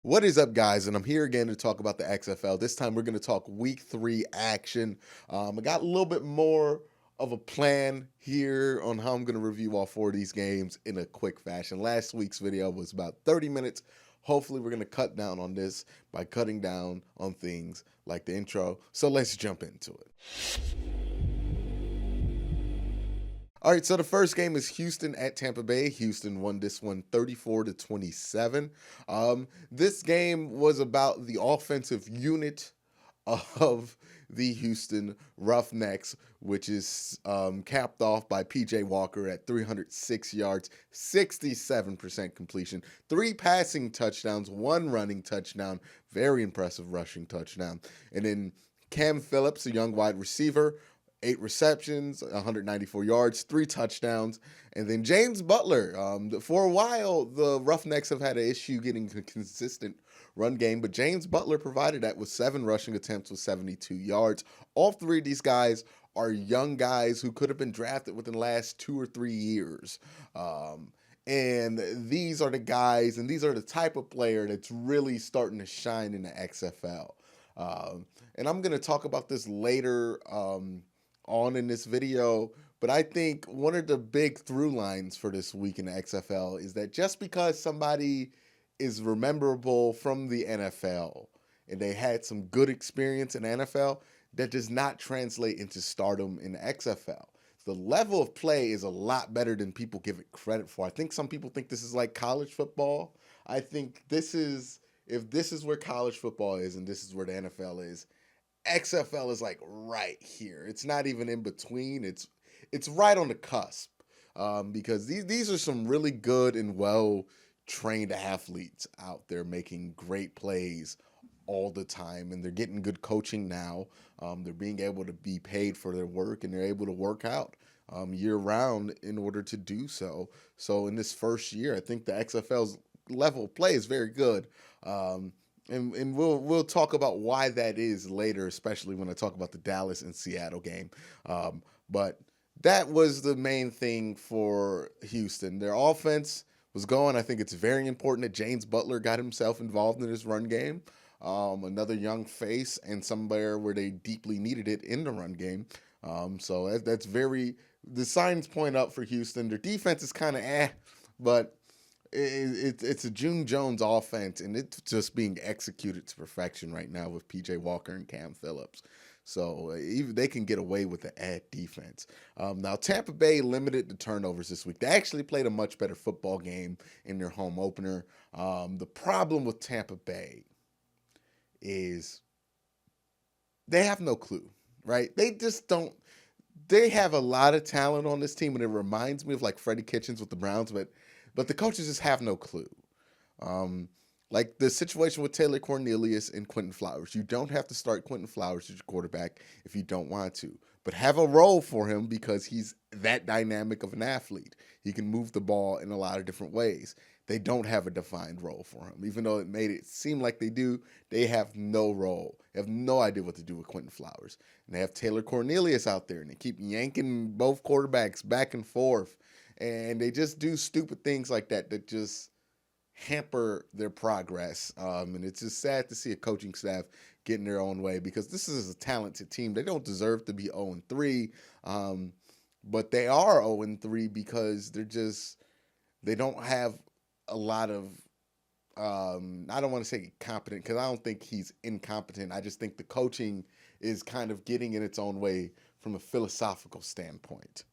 What is up, guys? And I'm here again to talk about the XFL. This time we're going to talk week 3 action. I got a little bit more of a plan here on how I'm going to review all 4 of these games in a quick fashion. Last week's video was about 30 minutes. Hopefully, we're going to cut down on this by cutting down on things like the intro. So let's jump into it. All right, so the first game is Houston at Tampa Bay. Houston won this one 34-27. This game was about the offensive unit of the Houston Roughnecks, which is capped off by PJ Walker at 306 yards, 67% completion, 3 passing touchdowns, 1 running touchdown, very impressive rushing touchdown. And then Cam Phillips, a young wide receiver, 8 receptions, 194 yards, 3 touchdowns. And then James Butler. For a while, the Roughnecks have had an issue getting a consistent run game, but James Butler provided that with 7 rushing attempts with 72 yards. All 3 of these guys are young guys who could have been drafted within the last 2 or 3 years. And these are the guys, and these are the type of player that's really starting to shine in the XFL. And I'm going to talk about this later on in this video, but I think one of the big through lines for this week in the XFL is that just because somebody is rememberable from the NFL and they had some good experience in the NFL, that does not translate into stardom in the XFL. The level of play is a lot better than people give it credit for. I think some people think this is like college football. I think if this is where college football is and this is where the NFL is, XFL is like right here. It's not even in between. It's right on the cusp, because these are some really good and well trained athletes out there making great plays all the time, and they're getting good coaching now. They're being able to be paid for their work, and they're able to work out year round in order to do so. So in this first year, I think the XFL's level of play is very good. And we'll talk about why that is later, especially when I talk about the Dallas and Seattle game. But that was the main thing for Houston. Their offense was going. I think it's very important that James Butler got himself involved in his run game. Another young face and somewhere where they deeply needed it in the run game. So that's very, the signs point up for Houston. Their defense is kind of but it's a June Jones offense, and it's just being executed to perfection right now with PJ Walker and Cam Phillips. So even they can get away with the defense. Now, Tampa Bay limited the turnovers this week. They actually played a much better football game in their home opener. The problem with Tampa Bay is they have no clue, right? They just don't. They have a lot of talent on this team, and it reminds me of like Freddie Kitchens with the Browns, but the coaches just have no clue. Like the situation with Taylor Cornelius and Quentin Flowers. You don't have to start Quentin Flowers as your quarterback if you don't want to, but have a role for him because he's that dynamic of an athlete. He can move the ball in a lot of different ways. They don't have a defined role for him. Even though it made it seem like they do, they have no role. They have no idea what to do with Quentin Flowers. And they have Taylor Cornelius out there, and they keep yanking both quarterbacks back and forth. And they just do stupid things like that just hamper their progress. And it's just sad to see a coaching staff getting their own way because this is a talented team. They don't deserve to be 0-3, but they are 0-3 because they don't have a lot of, I don't want to say competent because I don't think he's incompetent. I just think the coaching is kind of getting in its own way from a philosophical standpoint.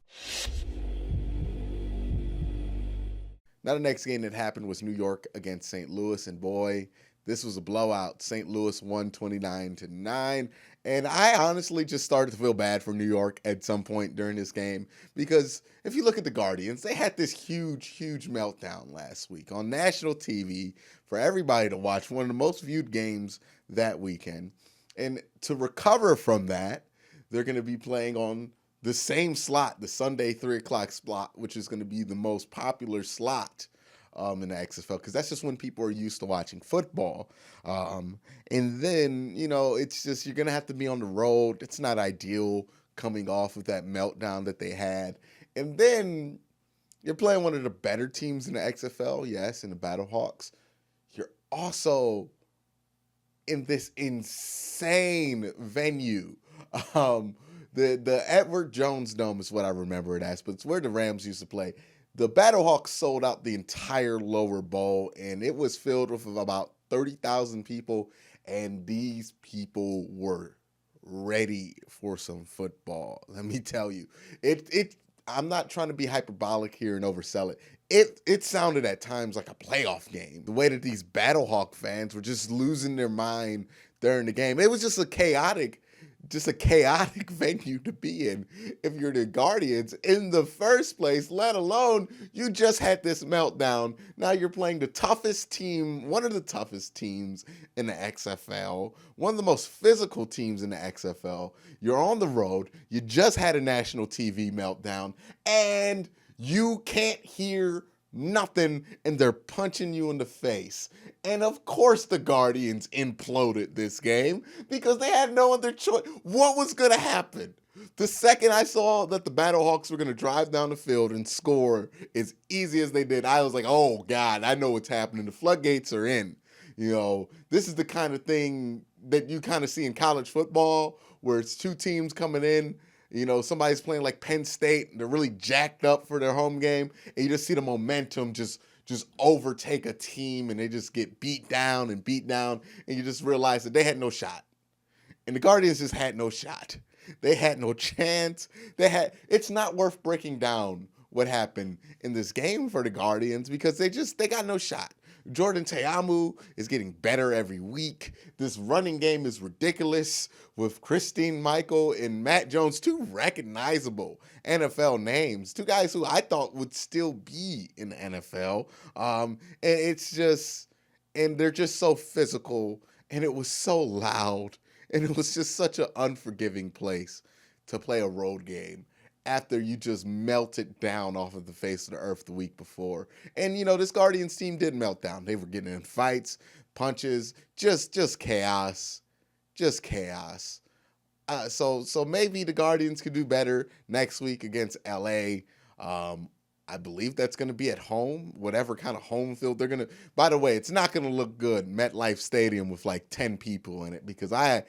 Now, the next game that happened was New York against St. Louis, and boy, this was a blowout. St. Louis won 29-9, and I honestly just started to feel bad for New York at some point during this game because if you look at the Guardians, they had this huge meltdown last week on national TV for everybody to watch, one of the most viewed games that weekend. And to recover from that, they're going to be playing on the same slot, the Sunday 3 o'clock slot, which is going to be the most popular slot in the XFL, because that's just when people are used to watching football. And then, it's just you're going to have to be on the road. It's not ideal coming off of that meltdown that they had. And then you're playing one of the better teams in the XFL, yes, in the Battlehawks. You're also in this insane venue. Um, the Edward Jones Dome is what I remember it as, but it's where the Rams used to play. The Battlehawks sold out the entire lower bowl, and it was filled with about 30,000 people, and these people were ready for some football. Let me tell you, it. I'm not trying to be hyperbolic here and oversell it. It sounded at times like a playoff game. The way that these Battlehawk fans were just losing their mind during the game. It was just a chaotic venue to be in if you're the Guardians in the first place, let alone you just had this meltdown. Now you're playing the toughest team, one of the toughest teams in the XFL, one of the most physical teams in the XFL. You're on the road, you just had a national TV meltdown, and you can't hear nothing, and they're punching you in the face. And of course, the Guardians imploded this game because they had no other choice. What was going to happen? The second I saw that the Battlehawks were going to drive down the field and score as easy as they did, I was like, oh, God, I know what's happening. The floodgates are in. You know, this is the kind of thing that you kind of see in college football where it's two teams coming in. You know, somebody's playing like Penn State, and they're really jacked up for their home game, and you just see the momentum just overtake a team, and they just get beat down, and you just realize that they had no shot. And the Guardians just had no shot. They had no chance. It's not worth breaking down what happened in this game for the Guardians because they got no shot. Jordan Teamu is getting better every week. This running game is ridiculous with Christine Michael and Matt Jones, two recognizable NFL names, two guys who I thought would still be in the NFL. And they're just so physical, and it was so loud, and it was just such an unforgiving place to play a road game after you just melted down off of the face of the earth the week before. And, you know, this Guardians team did melt down. They were getting in fights, punches, just chaos. Just chaos. So maybe the Guardians could do better next week against LA. I believe that's going to be at home, whatever kind of home field they're going to. By the way, it's not going to look good, MetLife Stadium with like 10 people in it, because I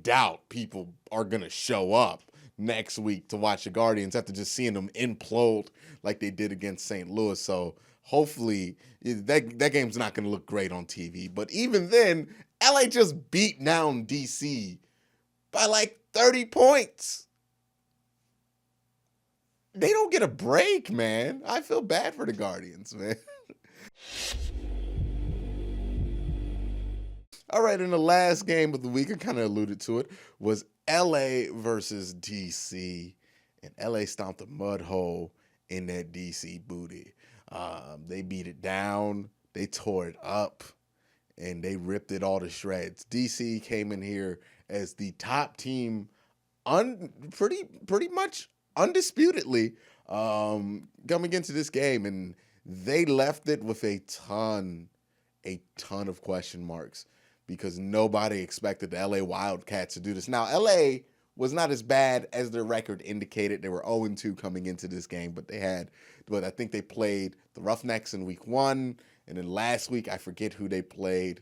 doubt people are going to show up next week to watch the Guardians after just seeing them implode like they did against St. Louis. So hopefully that game's not going to look great on TV. But even then, LA just beat down DC by like 30 points. They don't get a break, man. I feel bad for the Guardians, man. All right, and the last game of the week, I kind of alluded to it, was LA versus DC. And LA stomped a mud hole in that DC booty. They beat it down, they tore it up, and they ripped it all to shreds. DC came in here as the top team, pretty much undisputedly, coming into this game, and they left it with a ton of question marks because nobody expected the LA Wildcats to do this. Now, LA was not as bad as their record indicated. They were 0-2 coming into this game, but I think they played the Roughnecks in week 1, and then last week, I forget who they played,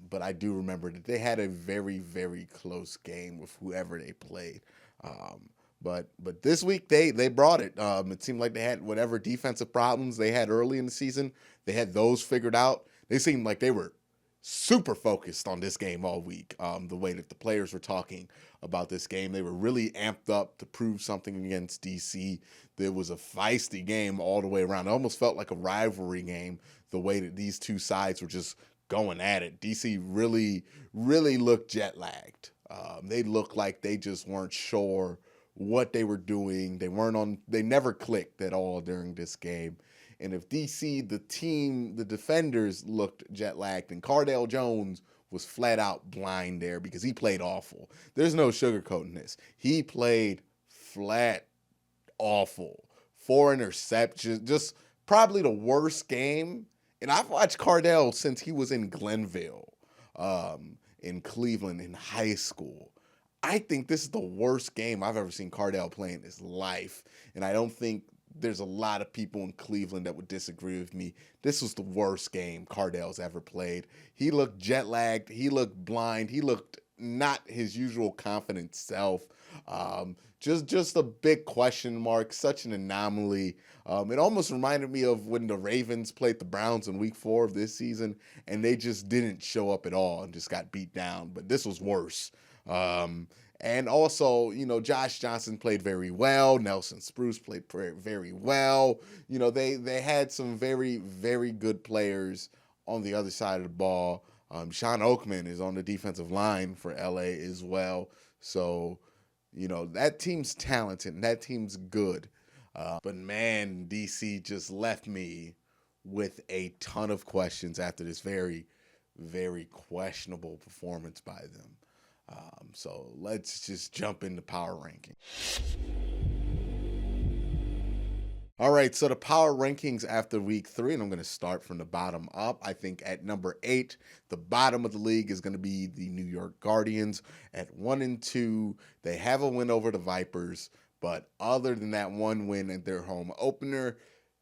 but I do remember that they had a very, very close game with whoever they played. But this week they brought it. It seemed like they had whatever defensive problems they had early in the season. They had those figured out. They seemed like they were super focused on this game all week. The way that the players were talking about this game, they were really amped up to prove something against DC. There was a feisty game all the way around. It almost felt like a rivalry game, the way that these two sides were just going at it. DC really, really looked jet lagged. They looked like they just weren't sure what they were doing. They never clicked at all during this game. And if DC, the team, the defenders looked jet lagged, and Cardale Jones was flat out blind there because he played awful. There's no sugarcoating this. He played flat awful. 4 interceptions, just probably the worst game. And I've watched Cardale since he was in Glenville, in Cleveland in high school. I think this is the worst game I've ever seen Cardale play in his life. And I don't think there's a lot of people in Cleveland that would disagree with me. This was the worst game Cardell's ever played. He looked jet lagged. He looked blind. He looked not his usual confident self. Just a big question mark, such an anomaly. It almost reminded me of when the Ravens played the Browns in week 4 of this season, and they just didn't show up at all and just got beat down. But this was worse. And also, Josh Johnson played very well. Nelson Spruce played very well. They had some very, very good players on the other side of the ball. Sean Oakman is on the defensive line for LA as well. So, that team's talented and that team's good. But man, DC just left me with a ton of questions after this very, very questionable performance by them. So let's just jump into power ranking. All right, so the power rankings after week 3, and I'm going to start from the bottom up. I think at number 8, the bottom of the league is going to be the New York Guardians. At 1 and 2, they have a win over the Vipers, but other than that one win at their home opener,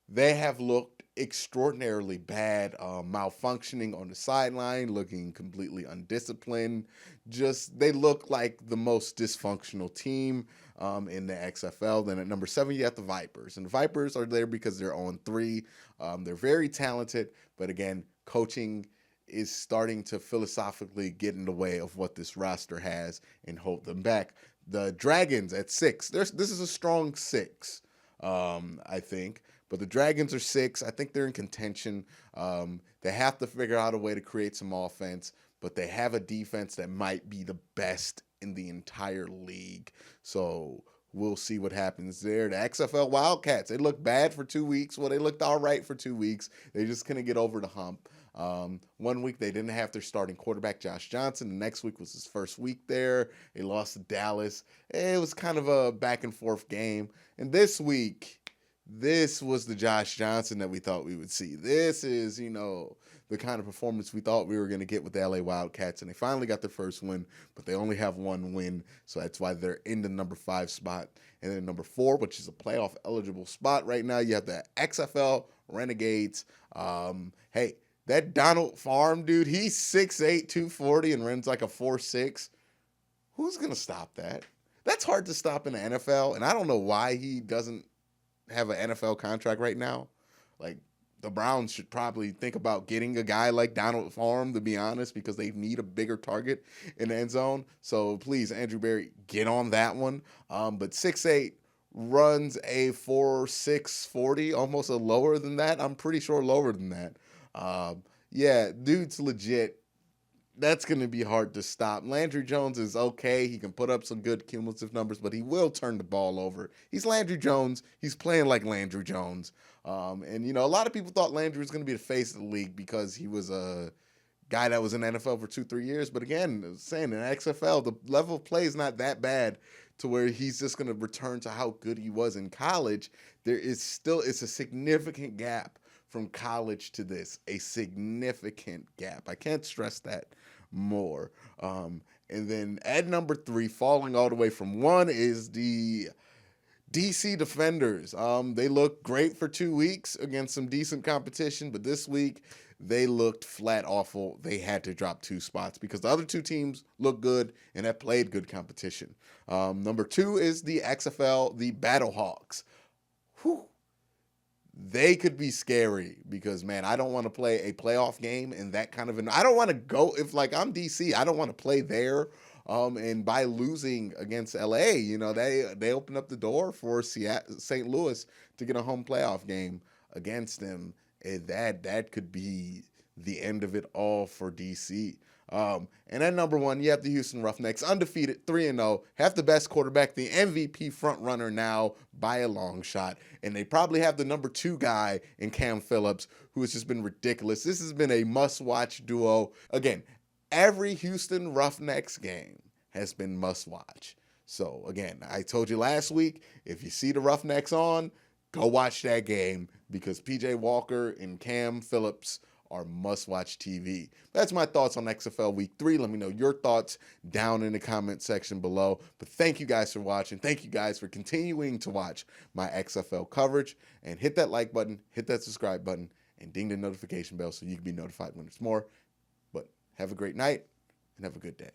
they have looked extraordinarily bad, malfunctioning on the sideline, looking completely undisciplined. They look like the most dysfunctional team in the XFL. Then at number 7, you have the Vipers. And the Vipers are there because they're on 3. They're very talented, but again, coaching is starting to philosophically get in the way of what this roster has and hold them back. The Dragons at 6. This is a strong 6, I think. But the Dragons are 6. I think they're in contention. They have to figure out a way to create some offense, but they have a defense that might be the best in the entire league. So we'll see what happens there. The XFL Wildcats, they looked bad for 2 weeks. Well, they looked all right for 2 weeks. They just couldn't get over the hump. 1 week they didn't have their starting quarterback, Josh Johnson. The next week was his first week there. They lost to Dallas. It was kind of a back and forth game. And this week, this was the Josh Johnson that we thought we would see. This is, the kind of performance we thought we were going to get with the LA Wildcats. And they finally got their first win, but they only have 1 win. So that's why they're in the number 5 spot. And then number 4, which is a playoff eligible spot right now, you have the XFL Renegades. Hey, that Donald Farm dude, he's 6'8", 240 and runs like a 4.6. Who's going to stop that? That's hard to stop in the NFL. And I don't know why he doesn't have an NFL contract right now. Like, the Browns should probably think about getting a guy like Donald Farm, to be honest, because they need a bigger target in the end zone. So please, Andrew Berry, get on that one. But 6'8", runs a 4.6 40, almost a lower than that. I'm pretty sure lower than that. Yeah, dude's legit. That's going to be hard to stop. Landry Jones is okay. He can put up some good cumulative numbers, but he will turn the ball over. He's Landry Jones. He's playing like Landry Jones. And a lot of people thought Landry was going to be the face of the league because he was a guy that was in the NFL for 2-3 years. But again, saying in XFL, the level of play is not that bad to where he's just going to return to how good he was in college. It's a significant gap from college to this, a significant gap. I can't stress that more. And then at number 3, falling all the way from 1, is the DC Defenders. They looked great for 2 weeks against some decent competition, but this week they looked flat awful. They had to drop 2 spots because the other 2 teams looked good and have played good competition. Number 2 is the XFL, the Battlehawks. Whew. They could be scary because, man, I don't want to play a playoff game in that kind of I don't want to go, if like I'm DC, I don't want to play there. And by losing against LA, they opened up the door for St. Louis to get a home playoff game against them. And that could be the end of it all for DC. And at number 1, you have the Houston Roughnecks, undefeated, 3-0, have the best quarterback, the MVP front runner now by a long shot. And they probably have the number 2 guy in Cam Phillips, who has just been ridiculous. This has been a must-watch duo. Again, every Houston Roughnecks game has been must-watch. So, again, I told you last week, if you see the Roughnecks on, go watch that game because P.J. Walker and Cam Phillips are must-watch TV. That's my thoughts on XFL Week 3. Let me know your thoughts down in the comment section below. But thank you guys for watching. Thank you guys for continuing to watch my XFL coverage. And hit that like button, hit that subscribe button, and ding the notification bell so you can be notified when it's more. But have a great night and have a good day.